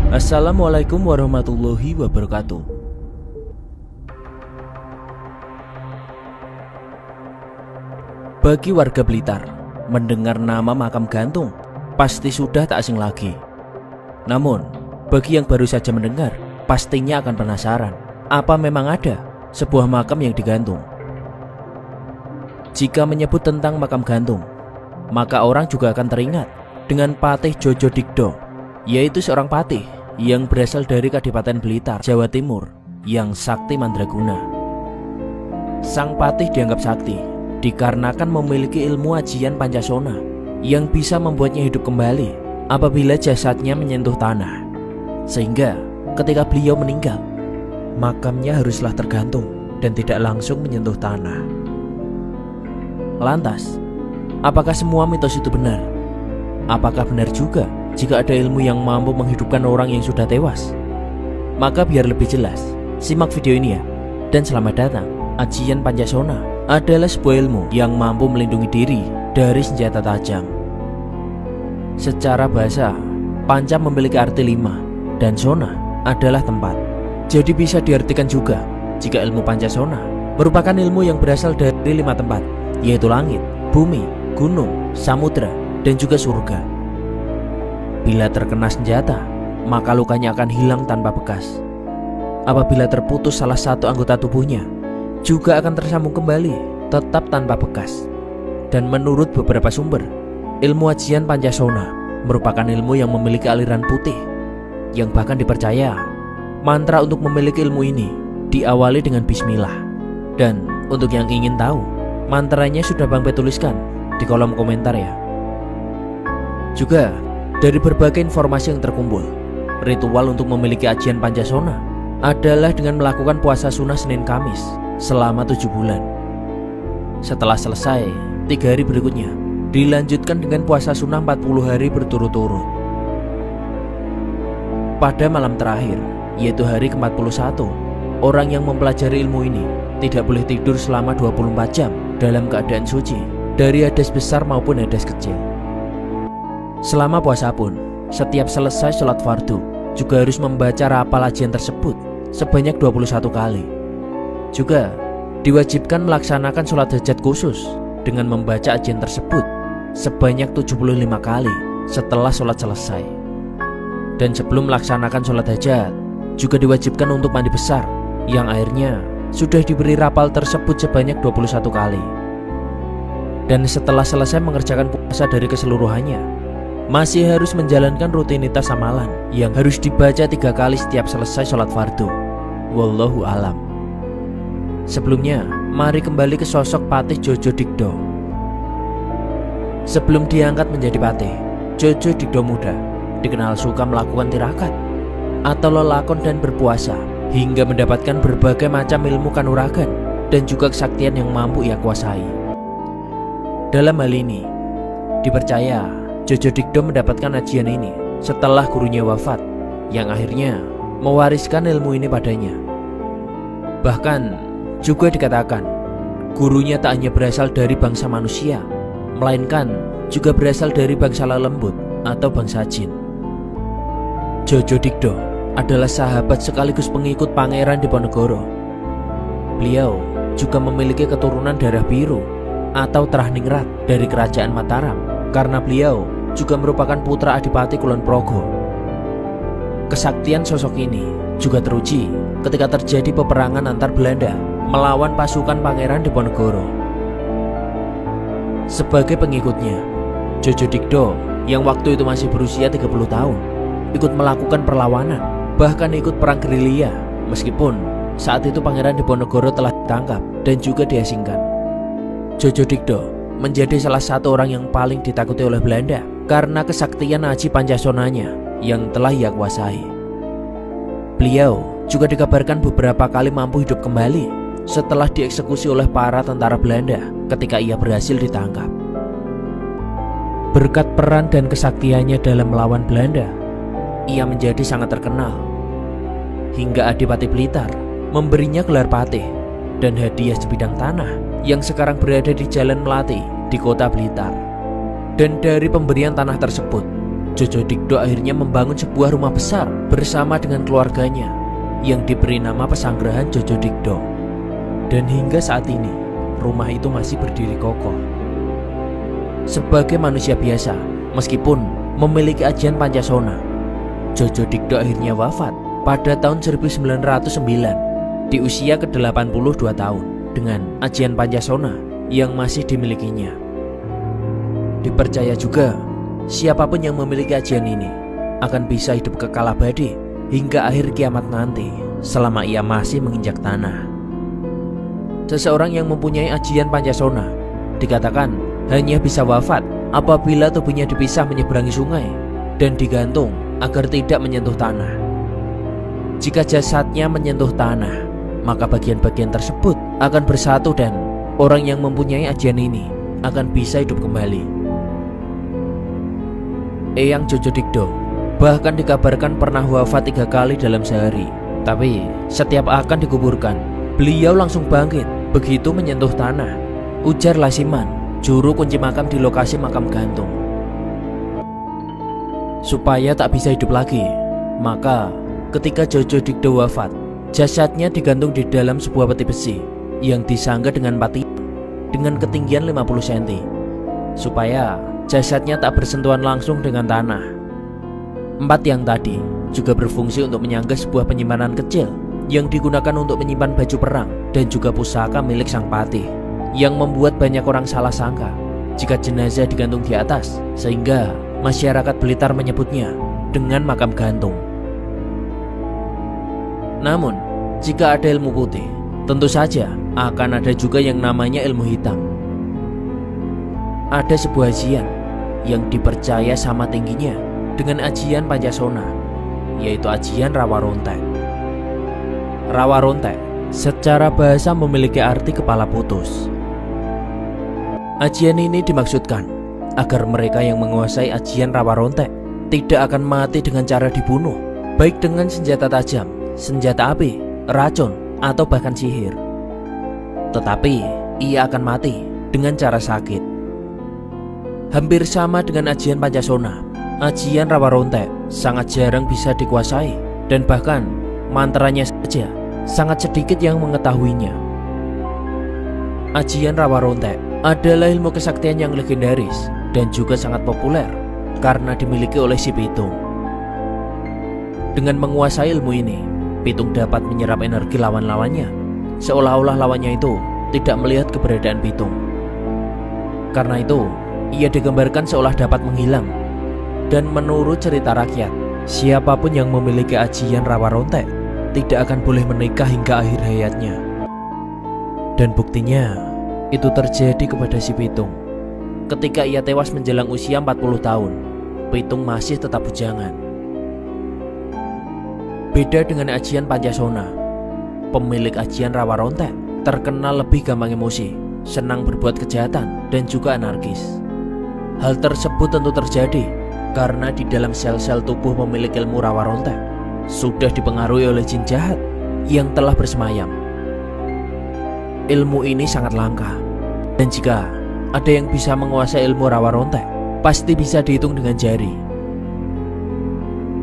Assalamualaikum warahmatullahi wabarakatuh. Bagi warga Blitar, mendengar nama makam gantung pasti sudah tak asing lagi. Namun, bagi yang baru saja mendengar, pastinya akan penasaran, apa memang ada sebuah makam yang digantung? Jika menyebut tentang makam gantung, maka orang juga akan teringat dengan Patih Djodjodikdo, yaitu seorang patih yang berasal dari Kadipaten Blitar, Jawa Timur, yang sakti mandraguna. Sang patih dianggap sakti dikarenakan memiliki ilmu ajian Pancasona yang bisa membuatnya hidup kembali apabila jasadnya menyentuh tanah. Sehingga ketika beliau meninggal, makamnya haruslah tergantung dan tidak langsung menyentuh tanah. Lantas, apakah semua mitos itu benar? Apakah benar juga jika ada ilmu yang mampu menghidupkan orang yang sudah tewas? Maka biar lebih jelas, simak video ini ya. Dan selamat datang. Ajian Pancasona adalah sebuah ilmu yang mampu melindungi diri dari senjata tajam. Secara bahasa, panca memiliki arti 5 dan sona adalah tempat. Jadi bisa diartikan juga jika ilmu Pancasona merupakan ilmu yang berasal dari 5 tempat, yaitu langit, bumi, gunung, samudra, dan juga surga. Bila terkena senjata, maka lukanya akan hilang tanpa bekas. Apabila terputus salah satu anggota tubuhnya, juga akan tersambung kembali, tetap tanpa bekas. Dan menurut beberapa sumber, ilmu ajian Pancasona merupakan ilmu yang memiliki aliran putih, yang bahkan dipercaya mantra untuk memiliki ilmu ini diawali dengan bismillah. Dan untuk yang ingin tahu, mantranya sudah Bang Pe tuliskan di kolom komentar ya. Juga dari berbagai informasi yang terkumpul, ritual untuk memiliki ajian Pancasona adalah dengan melakukan puasa sunnah Senin Kamis selama 7 bulan. Setelah selesai, 3 hari berikutnya dilanjutkan dengan puasa sunnah 40 hari berturut-turut. Pada malam terakhir, yaitu hari ke-41, orang yang mempelajari ilmu ini tidak boleh tidur selama 24 jam dalam keadaan suci dari hadas besar maupun hadas kecil. Selama puasa pun, setiap selesai sholat fardu juga harus membaca rapal ajian tersebut sebanyak 21 kali. Juga diwajibkan melaksanakan sholat hajat khusus dengan membaca ajian tersebut sebanyak 75 kali setelah sholat selesai. Dan sebelum melaksanakan sholat hajat, juga diwajibkan untuk mandi besar yang airnya sudah diberi rapal tersebut sebanyak 21 kali. Dan setelah selesai mengerjakan puasa dari keseluruhannya, masih harus menjalankan rutinitas amalan yang harus dibaca 3 kali setiap selesai sholat fardu. Wallahu alam. Sebelumnya, mari kembali ke sosok Patih Djodjodikdo. Sebelum diangkat menjadi patih, Djodjodikdo muda dikenal suka melakukan tirakat atau lelakon dan berpuasa, hingga mendapatkan berbagai macam ilmu kanuragan dan juga kesaktian yang mampu ia kuasai. Dalam hal ini, dipercaya Djodjodikdo mendapatkan ajian ini setelah gurunya wafat, yang akhirnya mewariskan ilmu ini padanya. Bahkan juga dikatakan gurunya tak hanya berasal dari bangsa manusia, melainkan juga berasal dari bangsa lelembut atau bangsa jin. Djodjodikdo adalah sahabat sekaligus pengikut Pangeran Diponegoro. Beliau juga memiliki keturunan darah biru atau Trahningrat dari kerajaan Mataram, karena beliau juga merupakan putra Adipati Kulon Progo. Kesaktian sosok ini juga teruji ketika terjadi peperangan antar Belanda melawan pasukan Pangeran Diponegoro. Sebagai pengikutnya, Djodjodikdo yang waktu itu masih berusia 30 tahun ikut melakukan perlawanan, bahkan ikut perang gerilya, meskipun saat itu Pangeran Diponegoro telah ditangkap dan juga diasingkan. Djodjodikdo menjadi salah satu orang yang paling ditakuti oleh Belanda karena kesaktian aji Pancasonanya yang telah ia kuasai. Beliau juga dikabarkan beberapa kali mampu hidup kembali setelah dieksekusi oleh para tentara Belanda ketika ia berhasil ditangkap. Berkat peran dan kesaktiannya dalam melawan Belanda, ia menjadi sangat terkenal, hingga Adipati Blitar memberinya gelar patih dan hadiah sebidang tanah yang sekarang berada di Jalan Melati di kota Blitar. Dan dari pemberian tanah tersebut, Jojo Dikdo akhirnya membangun sebuah rumah besar bersama dengan keluarganya yang diberi nama Pesanggrahan Jojo Dikdo. Dan hingga saat ini, rumah itu masih berdiri kokoh. Sebagai manusia biasa, meskipun memiliki ajian Pancasona, Jojo Dikdo akhirnya wafat pada tahun 1909 di usia ke-82 tahun dengan ajian Pancasona yang masih dimilikinya. Dipercaya juga, siapapun yang memiliki ajian ini akan bisa hidup kekal abadi hingga akhir kiamat nanti selama ia masih menginjak tanah. Seseorang yang mempunyai ajian Pancasona dikatakan hanya bisa wafat apabila tubuhnya dipisah menyeberangi sungai dan digantung agar tidak menyentuh tanah. Jika jasadnya menyentuh tanah, maka bagian-bagian tersebut akan bersatu dan orang yang mempunyai ajian ini akan bisa hidup kembali. Eyang Jojo Dikdo bahkan dikabarkan pernah wafat 3 kali dalam sehari. Tapi setiap akan dikuburkan, beliau langsung bangkit begitu menyentuh tanah, ujar Lasiman, juru kunci makam di lokasi makam gantung. Supaya tak bisa hidup lagi, maka ketika Jojo Dikdo wafat, jasadnya digantung di dalam sebuah peti besi yang disangga dengan pati dengan ketinggian 50 cm, supaya jasadnya tak bersentuhan langsung dengan tanah. 4 yang tadi juga berfungsi untuk menyangga sebuah penyimpanan kecil yang digunakan untuk menyimpan baju perang dan juga pusaka milik sang patih, yang membuat banyak orang salah sangka jika jenazah digantung di atas, sehingga masyarakat Blitar menyebutnya dengan makam gantung. Namun, jika ada ilmu putih, tentu saja akan ada juga yang namanya ilmu hitam. Ada sebuah ajian yang dipercaya sama tingginya dengan ajian Pancasona, yaitu ajian Rawa Rontek. Rawa Rontek secara bahasa memiliki arti kepala putus. Ajian ini dimaksudkan agar mereka yang menguasai ajian Rawa Rontek tidak akan mati dengan cara dibunuh, baik dengan senjata tajam, senjata api, racun, atau bahkan sihir. Tetapi ia akan mati dengan cara sakit. Hampir sama dengan ajian Pancasona, ajian Rawa Rontek sangat jarang bisa dikuasai, dan bahkan mantranya saja sangat sedikit yang mengetahuinya. Ajian Rawa Rontek adalah ilmu kesaktian yang legendaris dan juga sangat populer karena dimiliki oleh si Pitung. Dengan menguasai ilmu ini, Pitung dapat menyerap energi lawan-lawannya, seolah-olah lawannya itu tidak melihat keberadaan Pitung. Karena itu, ia digambarkan seolah dapat menghilang. Dan menurut cerita rakyat, siapapun yang memiliki ajian Rawa Rontek tidak akan boleh menikah hingga akhir hayatnya. Dan buktinya, itu terjadi kepada si Pitung. Ketika ia tewas menjelang usia 40 tahun, Pitung masih tetap bujangan. Beda dengan ajian Pancasona, pemilik ajian Rawa Rontek terkenal lebih gampang emosi, senang berbuat kejahatan, dan juga anarkis. Hal tersebut tentu terjadi karena di dalam sel-sel tubuh pemilik ilmu Rawa Rontek sudah dipengaruhi oleh jin jahat yang telah bersemayam. Ilmu ini sangat langka, dan jika ada yang bisa menguasai ilmu Rawa Rontek, pasti bisa dihitung dengan jari.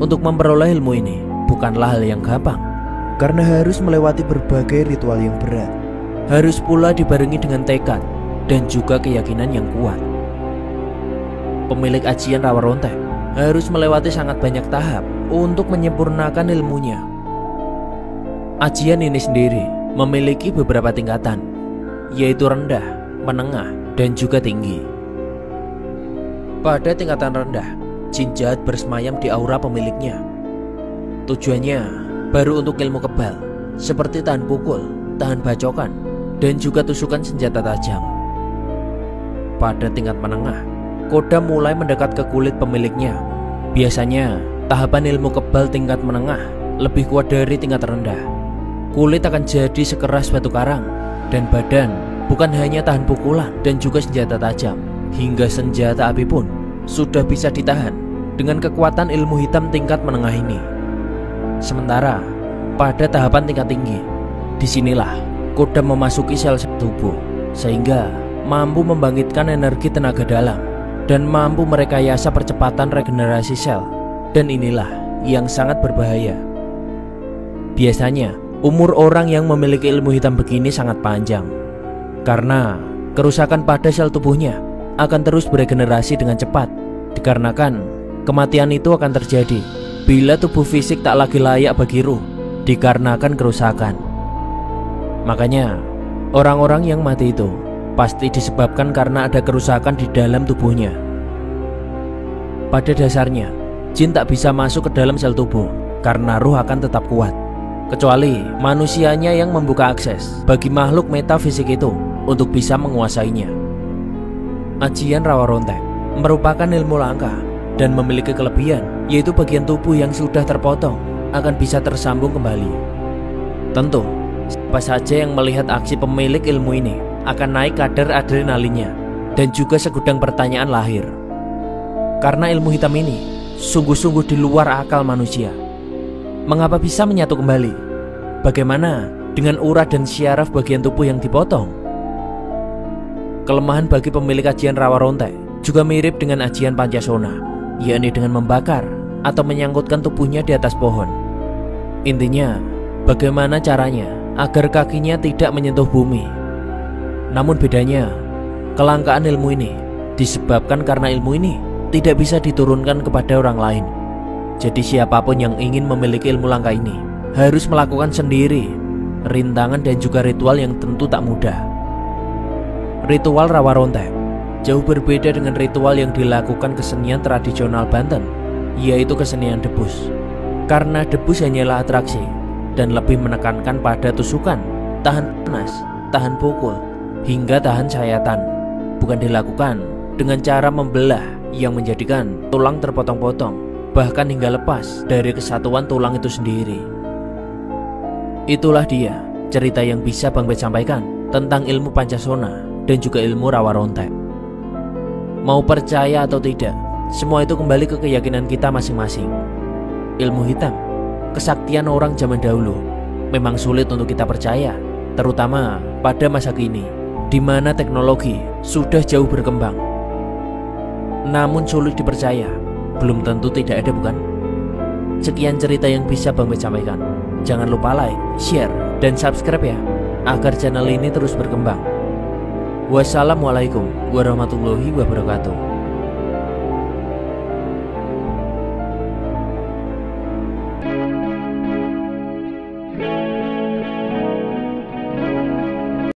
Untuk memperoleh ilmu ini bukanlah hal yang gampang, karena harus melewati berbagai ritual yang berat. Harus pula dibarengi dengan tekad dan juga keyakinan yang kuat. Pemilik ajian Rawa Rontek harus melewati sangat banyak tahap untuk menyempurnakan ilmunya. Ajian ini sendiri memiliki beberapa tingkatan, yaitu rendah, menengah, dan juga tinggi. Pada tingkatan rendah, jin jahat bersemayam di aura pemiliknya. Tujuannya baru untuk ilmu kebal, seperti tahan pukul, tahan bacokan, dan juga tusukan senjata tajam. Pada tingkat menengah, kodam mulai mendekat ke kulit pemiliknya. Biasanya, tahapan ilmu kebal tingkat menengah lebih kuat dari tingkat rendah. Kulit akan jadi sekeras batu karang, dan badan bukan hanya tahan pukulan dan juga senjata tajam, hingga senjata api pun sudah bisa ditahan dengan kekuatan ilmu hitam tingkat menengah ini. Sementara pada tahapan tingkat tinggi, disinilah kodam memasuki sel-sel tubuh, sehingga mampu membangkitkan energi tenaga dalam dan mampu merekayasa percepatan regenerasi sel. Dan inilah yang sangat berbahaya. Biasanya, umur orang yang memiliki ilmu hitam begini sangat panjang, karena kerusakan pada sel tubuhnya akan terus beregenerasi dengan cepat. Dikarenakan kematian itu akan terjadi bila tubuh fisik tak lagi layak bagi ruh, dikarenakan kerusakan. Makanya, orang-orang yang mati itu pasti disebabkan karena ada kerusakan di dalam tubuhnya. Pada dasarnya, jin tak bisa masuk ke dalam sel tubuh karena ruh akan tetap kuat, kecuali manusianya yang membuka akses bagi makhluk metafisik itu untuk bisa menguasainya. Ajian Rawa Rontek merupakan ilmu langka dan memiliki kelebihan, yaitu bagian tubuh yang sudah terpotong akan bisa tersambung kembali. Tentu, siapa saja yang melihat aksi pemilik ilmu ini akan naik kadar adrenalinnya, dan juga segudang pertanyaan lahir. Karena ilmu hitam ini sungguh-sungguh di luar akal manusia. Mengapa bisa menyatu kembali? Bagaimana dengan urat dan syaraf bagian tubuh yang dipotong? Kelemahan bagi pemilik ajian Rawa Rontek juga mirip dengan ajian Pancasona, yakni dengan membakar atau menyangkutkan tubuhnya di atas pohon. Intinya, bagaimana caranya agar kakinya tidak menyentuh bumi. Namun bedanya, kelangkaan ilmu ini disebabkan karena ilmu ini tidak bisa diturunkan kepada orang lain. Jadi siapapun yang ingin memiliki ilmu langka ini harus melakukan sendiri rintangan dan juga ritual yang tentu tak mudah. Ritual Rawa Rontek jauh berbeda dengan ritual yang dilakukan kesenian tradisional Banten, yaitu kesenian debus. Karena debus hanyalah atraksi dan lebih menekankan pada tusukan, tahan panas, tahan pukul, hingga tahan sayatan. Bukan dilakukan dengan cara membelah yang menjadikan tulang terpotong-potong, bahkan hingga lepas dari kesatuan tulang itu sendiri. Itulah dia cerita yang bisa Bang Bet sampaikan tentang ilmu Pancasona dan juga ilmu Rawa Rontek. Mau percaya atau tidak, semua itu kembali ke keyakinan kita masing-masing. Ilmu hitam, kesaktian orang zaman dahulu, memang sulit untuk kita percaya, terutama pada masa kini, di mana teknologi sudah jauh berkembang. Namun sulit dipercaya, belum tentu tidak ada, bukan? Sekian cerita yang bisa Bang Bet sampaikan. Jangan lupa like, share, dan subscribe ya, agar channel ini terus berkembang. Wassalamualaikum warahmatullahi wabarakatuh.